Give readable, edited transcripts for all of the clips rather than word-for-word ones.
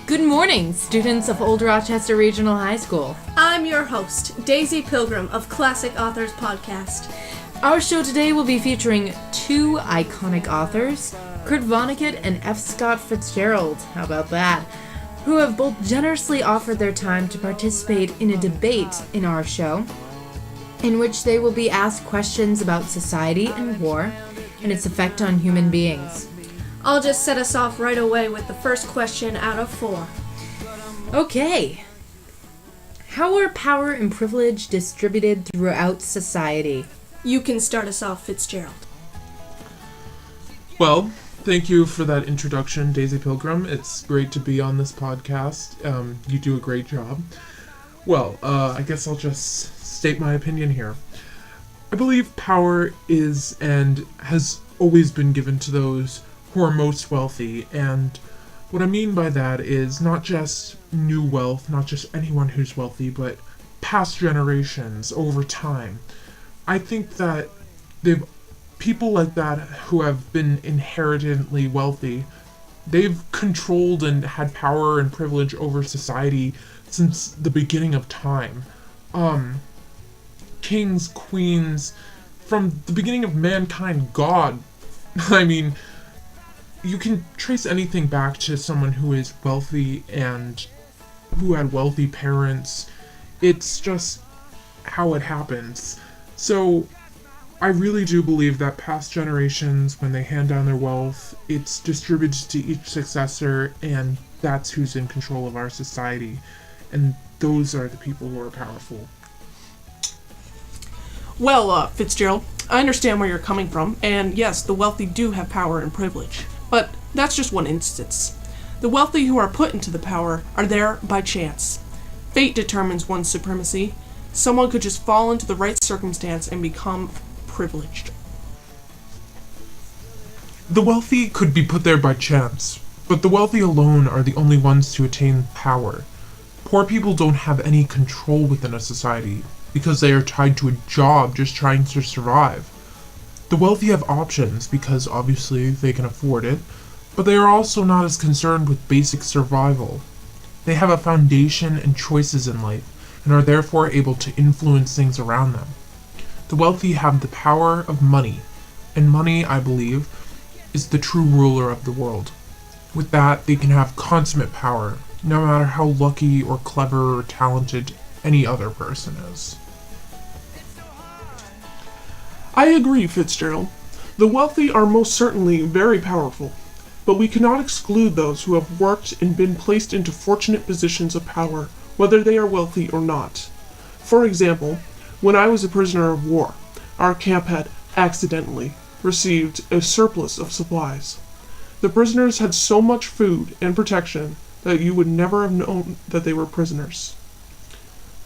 Good morning, students of Old Rochester Regional High School. I'm your host, Daisy Pilgrim of Classic Authors Podcast. Our show today will be featuring two iconic authors, Kurt Vonnegut and F. Scott Fitzgerald, how about that, who have both generously offered their time to participate in a debate in our show, in which they will be asked questions about society and war and its effect on human beings. I'll just set us off right away with the first question out of 4. Okay. How are power and privilege distributed throughout society? You can start us off, Fitzgerald. Well, thank you for that introduction, Daisy Pilgrim. It's great to be on this podcast. You do a great job. Well, I guess I'll just state my opinion here. I believe power is and has always been given to those who are most wealthy, and what I mean by that is not just new wealth, not just anyone who's wealthy, but past generations over time. I think that people like that who have been inherently wealthy, they've controlled and had power and privilege over society since the beginning of time. Kings, queens, from the beginning of mankind, God. I mean, you can trace anything back to someone who is wealthy and who had wealthy parents. It's just how it happens. So, I really do believe that past generations, when they hand down their wealth, it's distributed to each successor, and that's who's in control of our society. And those are the people who are powerful. Well, Fitzgerald, I understand where you're coming from, and yes, the wealthy do have power and privilege. But that's just one instance. The wealthy who are put into the power are there by chance. Fate determines one's supremacy. Someone could just fall into the right circumstance and become privileged. The wealthy could be put there by chance, but the wealthy alone are the only ones to attain power. Poor people don't have any control within a society because they are tied to a job just trying to survive. The wealthy have options because obviously they can afford it, but they are also not as concerned with basic survival. They have a foundation and choices in life and are therefore able to influence things around them. The wealthy have the power of money, and money, I believe, is the true ruler of the world. With that, they can have consummate power, no matter how lucky or clever or talented any other person is. I agree, Fitzgerald. The wealthy are most certainly very powerful, but we cannot exclude those who have worked and been placed into fortunate positions of power, whether they are wealthy or not. For example, when I was a prisoner of war, our camp had accidentally received a surplus of supplies. The prisoners had so much food and protection that you would never have known that they were prisoners.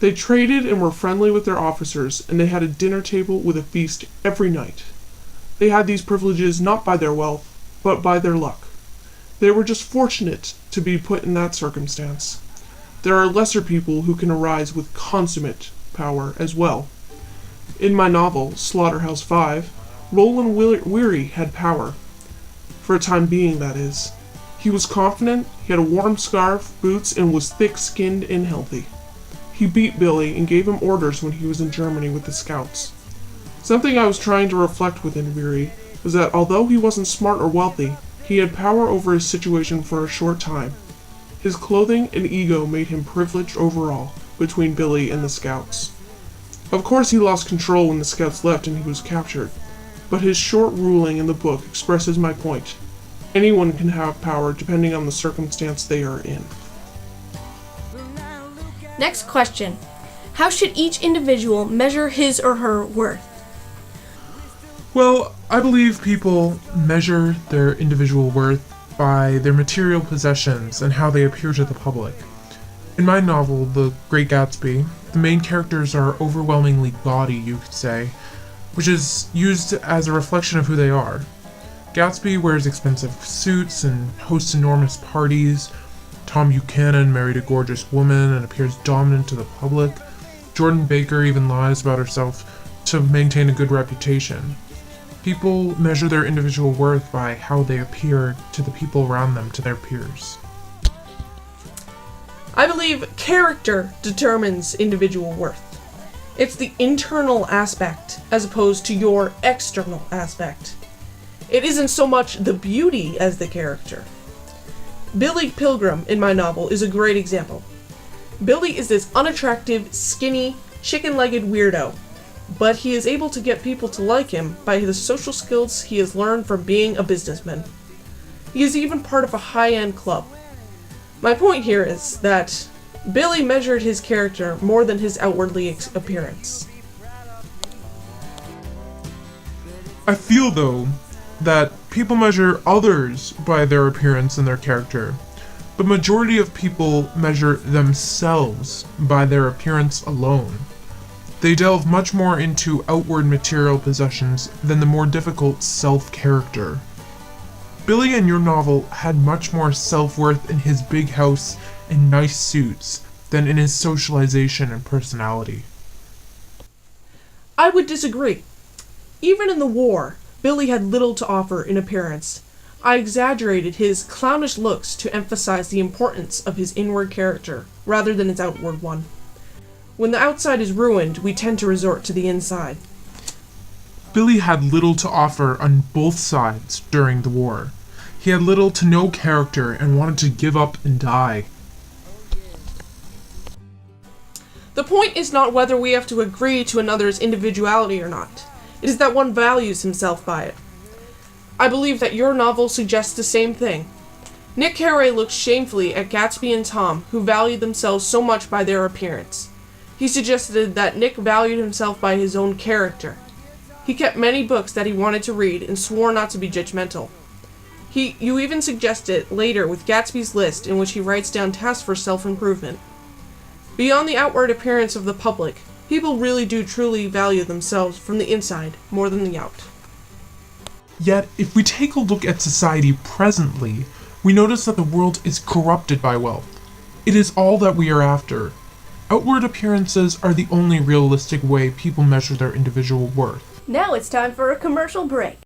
They traded and were friendly with their officers, and they had a dinner table with a feast every night. They had these privileges not by their wealth, but by their luck. They were just fortunate to be put in that circumstance. There are lesser people who can arise with consummate power as well. In my novel, Slaughterhouse-Five, Roland Weary had power. For a time being, that is. He was confident, he had a warm scarf, boots, and was thick-skinned and healthy. He beat Billy and gave him orders when he was in Germany with the Scouts. Something I was trying to reflect within Weary was that although he wasn't smart or wealthy, he had power over his situation for a short time. His clothing and ego made him privileged overall between Billy and the Scouts. Of course he lost control when the Scouts left and he was captured, but his short ruling in the book expresses my point. Anyone can have power depending on the circumstance they are in. Next question. How should each individual measure his or her worth? Well, I believe people measure their individual worth by their material possessions and how they appear to the public. In my novel, The Great Gatsby, the main characters are overwhelmingly gaudy, you could say, which is used as a reflection of who they are. Gatsby wears expensive suits and hosts enormous parties. Tom Buchanan married a gorgeous woman and appears dominant to the public. Jordan Baker even lies about herself to maintain a good reputation. People measure their individual worth by how they appear to the people around them, to their peers. I believe character determines individual worth. It's the internal aspect as opposed to your external aspect. It isn't so much the beauty as the character. Billy Pilgrim in my novel is a great example. Billy is this unattractive, skinny, chicken-legged weirdo, but he is able to get people to like him by the social skills he has learned from being a businessman. He is even part of a high-end club. My point here is that Billy measured his character more than his outwardly appearance. I feel, though, that people measure others by their appearance and their character, but majority of people measure themselves by their appearance alone. They delve much more into outward material possessions than the more difficult self-character. Billy in your novel had much more self-worth in his big house and nice suits than in his socialization and personality. I would disagree. Even in the war, Billy had little to offer in appearance. I exaggerated his clownish looks to emphasize the importance of his inward character, rather than its outward one. When the outside is ruined, we tend to resort to the inside. Billy had little to offer on both sides during the war. He had little to no character and wanted to give up and die. The point is not whether we have to agree to another's individuality or not. It is that one values himself by it. I believe that your novel suggests the same thing. Nick Carey looks shamefully at Gatsby and Tom, who valued themselves so much by their appearance. He suggested that Nick valued himself by his own character. He kept many books that he wanted to read and swore not to be judgmental. You even suggest it later with Gatsby's list, in which he writes down tasks for self-improvement. Beyond the outward appearance of the public, people really do truly value themselves from the inside more than the out. Yet, if we take a look at society presently, we notice that the world is corrupted by wealth. It is all that we are after. Outward appearances are the only realistic way people measure their individual worth. Now it's time for a commercial break.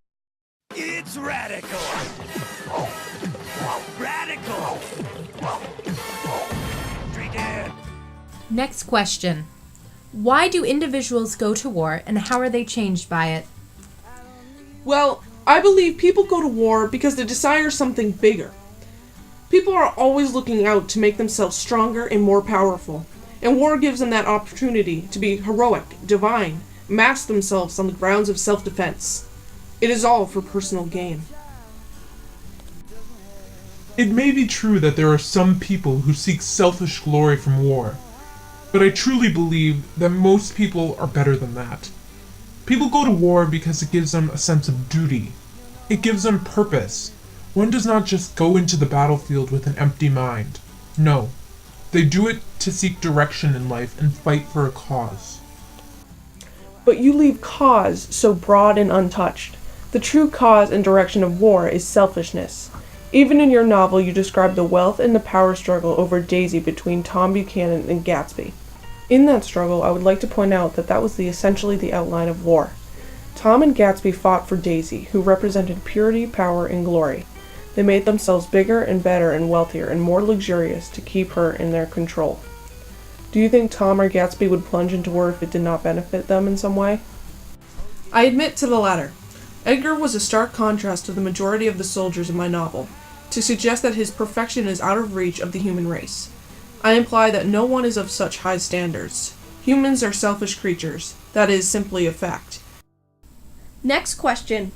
It's radical. Radical. Drink it. Next question. Why do individuals go to war, and how are they changed by it? Well, I believe people go to war because they desire something bigger. People are always looking out to make themselves stronger and more powerful, and war gives them that opportunity to be heroic, divine, mask themselves on the grounds of self-defense. It is all for personal gain. It may be true that there are some people who seek selfish glory from war, but I truly believe that most people are better than that. People go to war because it gives them a sense of duty. It gives them purpose. One does not just go into the battlefield with an empty mind. No, they do it to seek direction in life and fight for a cause. But you leave cause so broad and untouched. The true cause and direction of war is selfishness. Even in your novel, you describe the wealth and the power struggle over Daisy between Tom Buchanan and Gatsby. In that struggle, I would like to point out that was essentially the outline of war. Tom and Gatsby fought for Daisy, who represented purity, power, and glory. They made themselves bigger and better and wealthier and more luxurious to keep her in their control. Do you think Tom or Gatsby would plunge into war if it did not benefit them in some way? I admit to the latter. Edgar was a stark contrast to the majority of the soldiers in my novel, to suggest that his perfection is out of reach of the human race. I imply that no one is of such high standards. Humans are selfish creatures. That is simply a fact. Next question.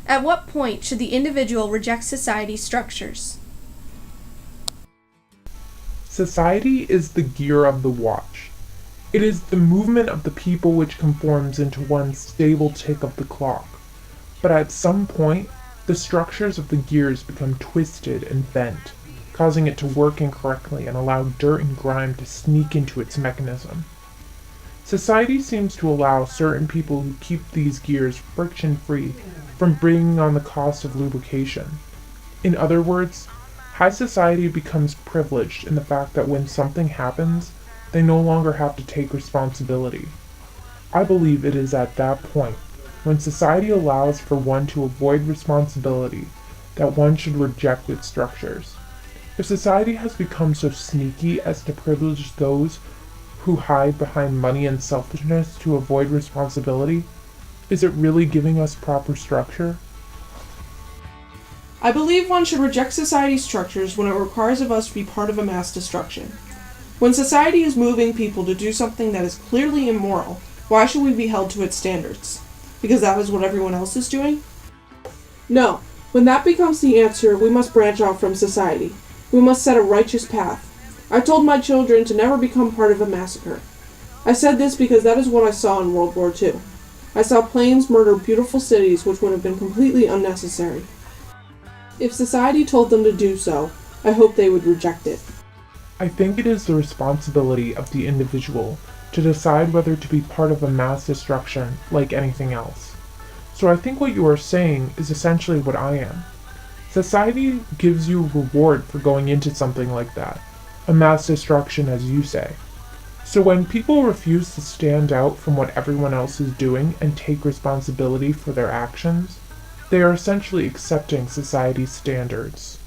At what point should the individual reject society's structures? Society is the gear of the watch. It is the movement of the people which conforms into one stable tick of the clock. But at some point, the structures of the gears become twisted and bent, causing it to work incorrectly and allow dirt and grime to sneak into its mechanism. Society seems to allow certain people who keep these gears friction-free from bringing on the cost of lubrication. In other words, high society becomes privileged in the fact that when something happens, they no longer have to take responsibility. I believe it is at that point, when society allows for one to avoid responsibility, that one should reject its structures. If society has become so sneaky as to privilege those who hide behind money and selfishness to avoid responsibility, is it really giving us proper structure? I believe one should reject society's structures when it requires of us to be part of a mass destruction. When society is moving people to do something that is clearly immoral, why should we be held to its standards? Because that is what everyone else is doing? No. When that becomes the answer, we must branch off from society. We must set a righteous path. I told my children to never become part of a massacre. I said this because that is what I saw in World War II. I saw planes murder beautiful cities which would have been completely unnecessary. If society told them to do so, I hope they would reject it. I think it is the responsibility of the individual to decide whether to be part of a mass destruction like anything else. So I think what you are saying is essentially what I am. Society gives you a reward for going into something like that, a mass destruction as you say. So when people refuse to stand out from what everyone else is doing and take responsibility for their actions, they are essentially accepting society's standards.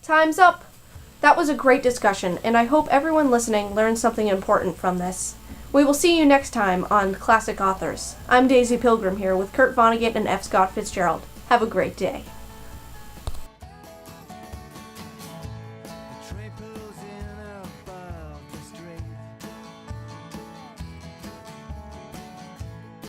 Time's up! That was a great discussion, and I hope everyone listening learned something important from this. We will see you next time on Classic Authors. I'm Daisy Pilgrim here with Kurt Vonnegut and F. Scott Fitzgerald. Have a great day.